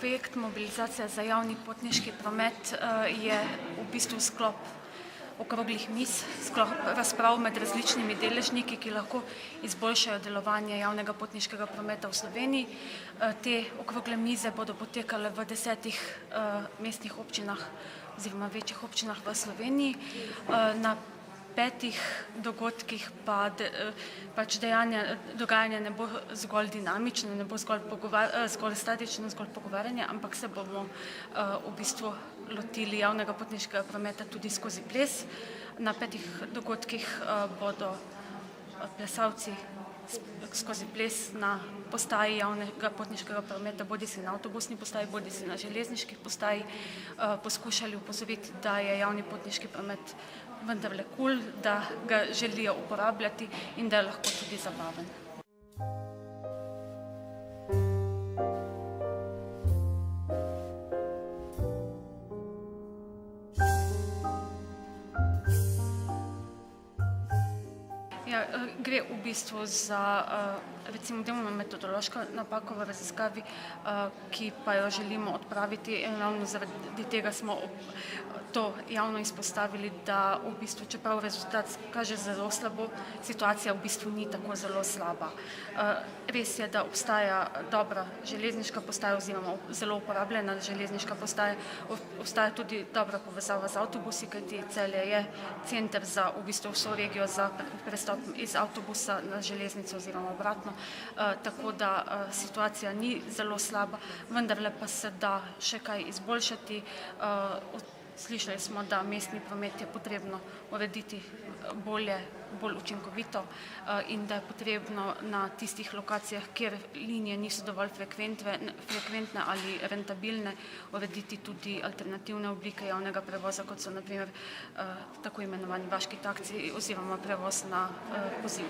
Projekt Mobilizacija za javni potniški promet je v bistvu sklop okroglih miz, sklop razprav med različnimi deležniki, ki lahko izboljšajo delovanje javnega potniškega prometa v Sloveniji. Te okrogle mize bodo potekale v 10 mestnih občinah oziroma večjih občinah v Sloveniji. Na 5 dogodkih pač dogajanje ne bo zgolj dinamično, ne bo zgolj statično, zgolj pogovarjanje, ampak se bomo v bistvu lotili javnega potniškega prometa tudi skozi ples. Na 5 dogodkih bodo plesalci skozi ples na postaji javnega potniškega prometa, bodisi na avtobusni postaji, bodisi na železniški postaji, poskušali opozoriti, da je javni potniški promet vendarle kul, da ga želijo uporabljati in da je lahko tudi zabaven. Gre v bistvu za recimo delno metodološko napako v raziskavi, ki pa jo želimo odpraviti in ravno zaradi tega smo to javno izpostavili, da v bistvu, čeprav rezultat kaže zelo slabo, situacija v bistvu ni tako zelo slaba. Res je, da obstaja dobra železniška postaja oziroma zelo uporabljena železniška postaja, obstaja tudi dobra povezava z avtobusi, kajti Celje je center za v bistvu vso regijo za prestop iz avtobusa na železnico oziroma obratno, tako da situacija ni zelo slaba, vendarle pa se da še kaj izboljšati. Slišali smo, da mestni promet je potrebno urediti bolj učinkovito in da je potrebno na tistih lokacijah, kjer linije niso dovolj frekventne ali rentabilne, urediti tudi alternativne oblike javnega prevoza, kot so na primer tako imenovani vaški taksiji oziroma prevoz na poziv.